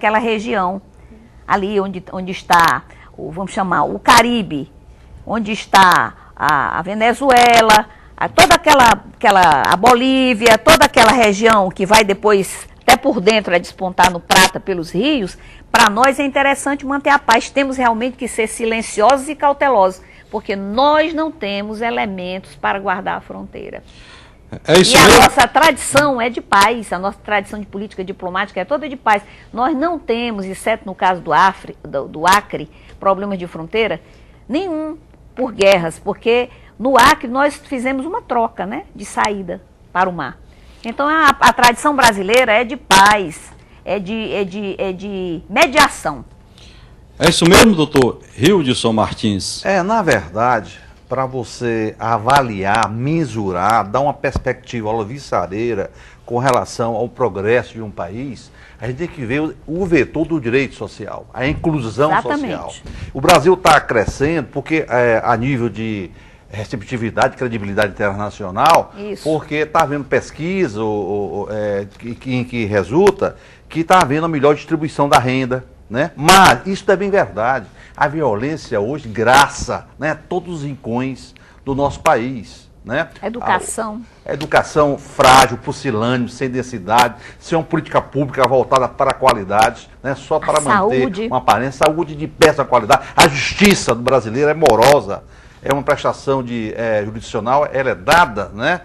aquela região ali onde está, vamos chamar, o Caribe, onde está a Venezuela, toda a Bolívia, toda aquela região que vai depois, até por dentro, despontar no prata pelos rios. Para nós é interessante manter a paz. Temos realmente que ser silenciosos e cautelosos, porque nós não temos elementos para guardar a fronteira. É isso e a mesmo? Nossa tradição é de paz, a nossa tradição de política diplomática é toda de paz. Nós não temos, exceto no caso do Acre, problemas de fronteira, nenhum por guerras, porque no Acre nós fizemos uma troca, né, de saída para o mar. Então a tradição brasileira é de paz, é de mediação. É isso mesmo, doutor Hildson Martins? Na verdade, para você avaliar, mensurar, dar uma perspectiva alvissareira com relação ao progresso de um país, a gente tem que ver o vetor do direito social, a inclusão social. O Brasil está crescendo porque a nível de receptividade, credibilidade internacional, porque está havendo pesquisa em que resulta que está havendo a melhor distribuição da renda, né? Mas isso é bem verdade. A violência hoje graça, né, todos os rincões do nosso país, né? Educação. Educação frágil, pusilânime, sem densidade, sem uma política pública voltada para a qualidade, né, só para manter uma aparência, saúde de péssima qualidade. A justiça do brasileiro é morosa, é uma prestação jurisdicional, ela é dada, né,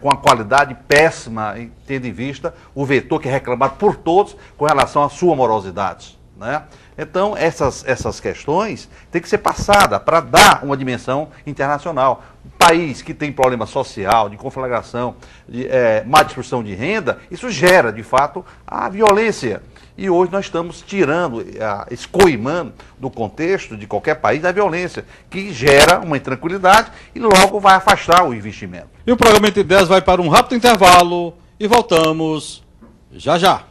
com a qualidade péssima, tendo em vista o vetor que é reclamado por todos com relação à sua morosidade, né? Então, essas questões têm que ser passadas para dar uma dimensão internacional. Um país que tem problema social, de conflagração, de má distribuição de renda, isso gera, de fato, a violência. E hoje nós estamos tirando, escoimando do contexto de qualquer país a violência, que gera uma intranquilidade e logo vai afastar o investimento. E o programa Entre Ideias vai para um rápido intervalo e voltamos já já.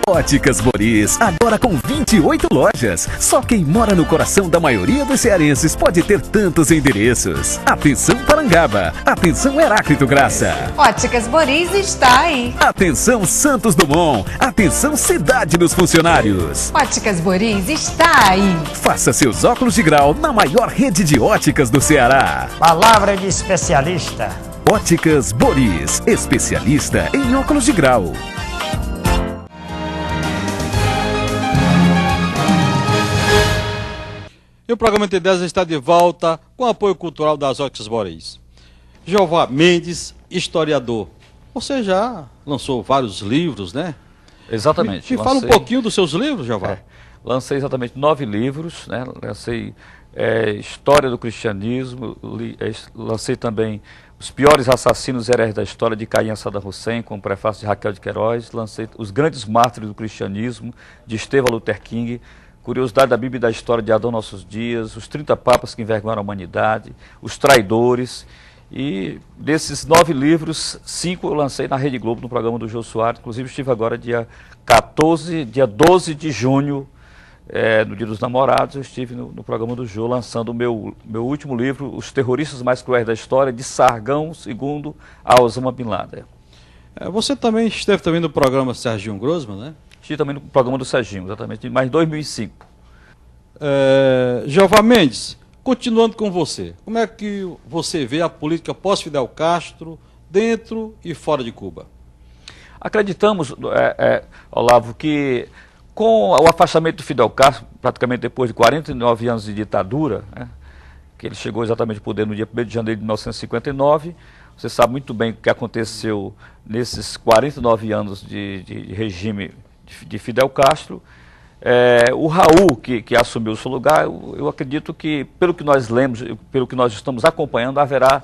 Óticas Boris, agora com 28 lojas. Só quem mora no coração da maioria dos cearenses pode ter tantos endereços. Atenção Parangaba, atenção Heráclito Graça. Óticas Boris está aí. Atenção Santos Dumont, atenção Cidade dos Funcionários. Óticas Boris está aí. Faça seus óculos de grau na maior rede de óticas do Ceará. Palavra de especialista. Óticas Boris, especialista em óculos de grau. E o programa Entre Ideias está de volta com o apoio cultural das Óticas Boris. Jeová Mendes, historiador. Você já lançou vários livros, né? Exatamente. Me fala um pouquinho dos seus livros, Jeová. Lancei exatamente 9 livros, né? Lancei História do Cristianismo, lancei também Os Piores Assassinos e Heréis da História de Caim e Saddam Hussein, com o prefácio de Raquel de Queiroz, lancei Os Grandes Mártires do Cristianismo, de Estevão Luther King, Curiosidade da Bíblia e da História de Adão Nossos Dias, Os 30 Papas que Envergonharam a Humanidade, Os Traidores. E desses 9 livros, 5 eu lancei na Rede Globo, no programa do Jô Soares. Inclusive estive agora dia 12 de junho, no Dia dos Namorados, eu estive no programa do Jô lançando o meu último livro, Os Terroristas Mais Cruéis da História, de Sargão II a Osama Bin Laden. Você também esteve também no programa Serginho Grossman, né? Estive também no programa do Serginho, exatamente, mas em 2005. Jeová Mendes, continuando com você, como é que você vê a política pós-Fidel Castro dentro e fora de Cuba? Acreditamos, Olavo, que com o afastamento do Fidel Castro, praticamente depois de 49 anos de ditadura, né, que ele chegou exatamente ao poder no dia 1º de janeiro de 1959, você sabe muito bem o que aconteceu nesses 49 anos de regime de Fidel Castro. O Raul, que assumiu o seu lugar, eu acredito que, pelo que nós lemos, pelo que nós estamos acompanhando, haverá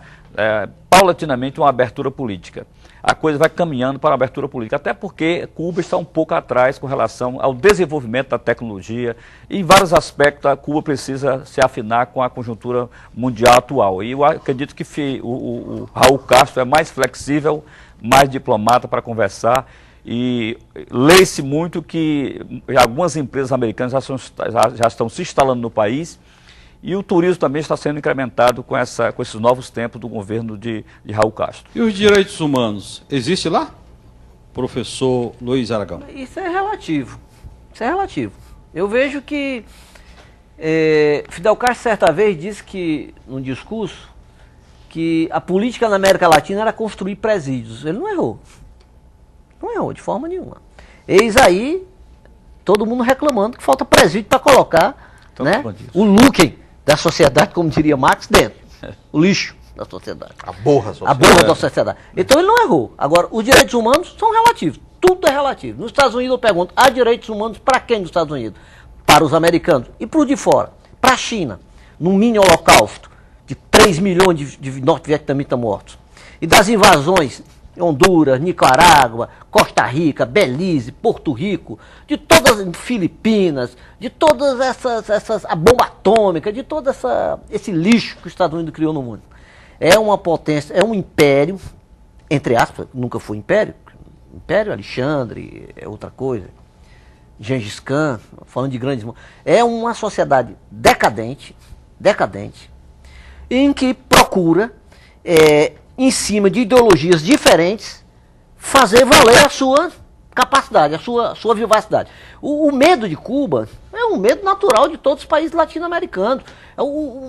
paulatinamente uma abertura política. A coisa vai caminhando para a abertura política, até porque Cuba está um pouco atrás com relação ao desenvolvimento da tecnologia e em vários aspectos a Cuba precisa se afinar com a conjuntura mundial atual. E eu acredito que o Raul Castro é mais flexível, mais diplomata para conversar. E lê-se muito que algumas empresas americanas já estão se instalando no país E o turismo também está sendo incrementado com esses novos tempos do governo de Raul Castro. E os direitos humanos, existe lá? Professor Luiz Aragão. Isso é relativo. Isso é relativo. Eu vejo que Fidel Castro certa vez disse que, num discurso, que a política na América Latina era construir presídios. Ele não errou. Não errou de forma nenhuma. Eis aí todo mundo reclamando que falta presídio para colocar, né, o Luken da sociedade, como diria Marx, dentro. O lixo da sociedade. A borra A borra da sociedade. Então ele não errou. Agora, os direitos humanos são relativos. Tudo é relativo. Nos Estados Unidos eu pergunto, há direitos humanos para quem nos Estados Unidos? Para os americanos. E para o de fora? Para a China. Num mini holocausto de 3 milhões de norte-vietnamitas mortos. E das invasões em Honduras, Nicarágua, Costa Rica, Belize, Porto Rico, de todas as Filipinas, de todas essas a bomba atômica, de todo esse lixo que os Estados Unidos criou no mundo. É uma potência, é um império, entre aspas, nunca foi império. Império Alexandre é outra coisa. Gengis Khan, falando de grandes... É uma sociedade decadente, em que procura, em cima de ideologias diferentes, fazer valer a sua capacidade, a sua vivacidade. O medo de Cuba é um medo natural de todos os países latino-americanos.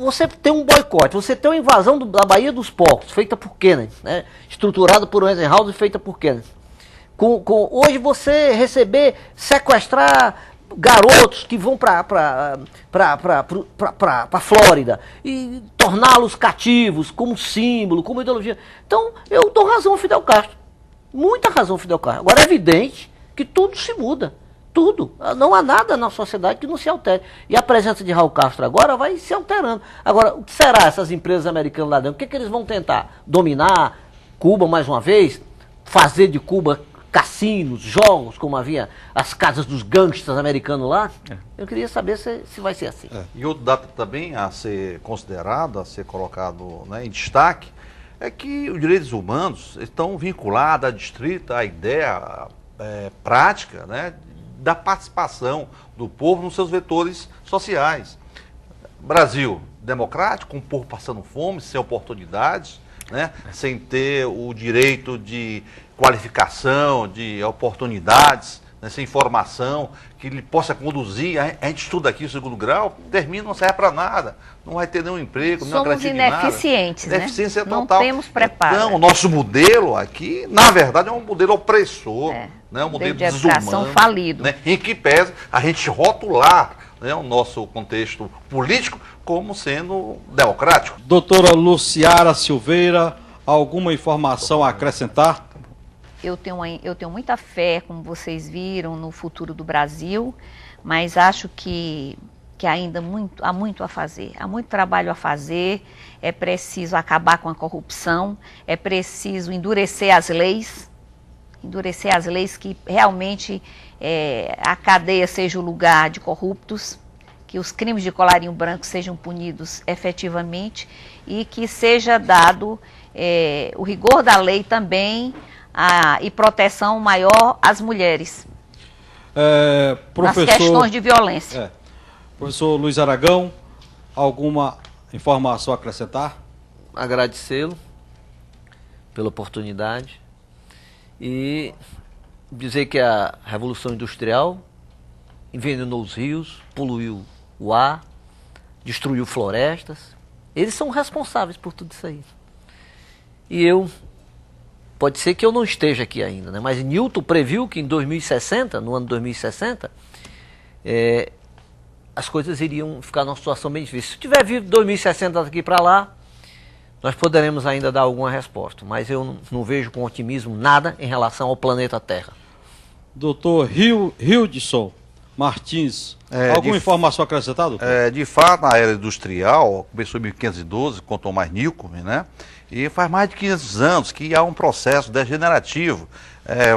Você tem um boicote, você tem uma invasão da Baía dos Porcos, feita por Kennedy, né? Estruturada por Eisenhower e feita por Kennedy. Hoje você sequestrar garotos que vão para a Flórida e torná-los cativos como símbolo, como ideologia. Então, eu dou razão ao Fidel Castro. Muita razão ao Fidel Castro. Agora, é evidente que tudo se muda. Tudo. Não há nada na sociedade que não se altere. E a presença de Raul Castro agora vai se alterando. Agora, o que será essas empresas americanas lá dentro? O que eles vão tentar? Dominar Cuba mais uma vez? Fazer de Cuba cassinos, jogos, como havia as casas dos gangsters americanos lá? Eu queria saber se vai ser assim. E outro dado também a ser considerado, a ser colocado, né, em destaque, é que os direitos humanos estão vinculados, adstritos à ideia prática, né, da participação do povo nos seus vetores sociais. Brasil democrático, um povo passando fome, sem oportunidades, né, sem ter o direito de qualificação, de oportunidades, né, sem informação, que ele possa conduzir. A gente estuda aqui o segundo grau, termina, não serve para nada, não vai ter nenhum emprego, nenhuma garantia de nada. Somos ineficientes, né? Deficiência não total. Temos preparo. Então, o nosso modelo aqui, na verdade, é um modelo opressor, né, um modelo de educação desumano, falido. Né, em que pesa a gente rotular, né, o nosso contexto político como sendo democrático. Doutora Luciara Silveira, alguma informação a acrescentar? Eu tenho muita fé, como vocês viram, no futuro do Brasil, mas acho que ainda há muito a fazer. Há muito trabalho a fazer, é preciso acabar com a corrupção, é preciso endurecer as leis que realmente a cadeia seja o lugar de corruptos, que os crimes de colarinho branco sejam punidos efetivamente e que seja dado o rigor da lei também e proteção maior às mulheres nas questões de violência. Professor Luiz Aragão, alguma informação a acrescentar? Agradecê-lo pela oportunidade e dizer que a Revolução Industrial envenenou os rios, poluiu o ar, destruiu florestas. Eles são responsáveis por tudo isso aí. E pode ser que eu não esteja aqui ainda, né? Mas Newton previu que em 2060, no ano 2060, as coisas iriam ficar numa situação bem difícil. Se tiver vivo 2060 daqui para lá, nós poderemos ainda dar alguma resposta. Mas eu não vejo com otimismo nada em relação ao planeta Terra. Doutor Hildson Martins, alguma informação acrescentada? De fato, na era industrial, começou em 1512, com Thomas Newcomen, né? E faz mais de 500 anos que há um processo degenerativo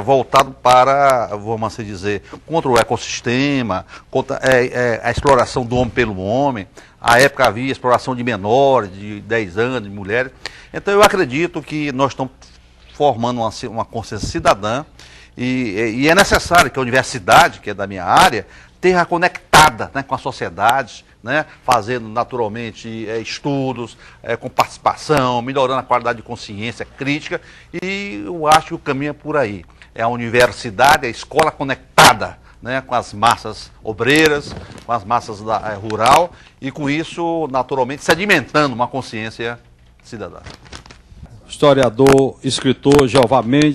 voltado para, vamos assim dizer, contra o ecossistema, contra a exploração do homem pelo homem. À época havia exploração de menores, de 10 anos, de mulheres. Então eu acredito que nós estamos formando uma consciência cidadã e é necessário que a universidade, que é da minha área, esteja conectada, né, com a sociedade, né, fazendo naturalmente estudos, com participação, melhorando a qualidade de consciência crítica, e eu acho que o caminho é por aí. É a universidade, a escola conectada, né, com as massas obreiras, com as massas rural, e com isso, naturalmente, sedimentando uma consciência cidadã. Historiador, escritor Jeová Mendes.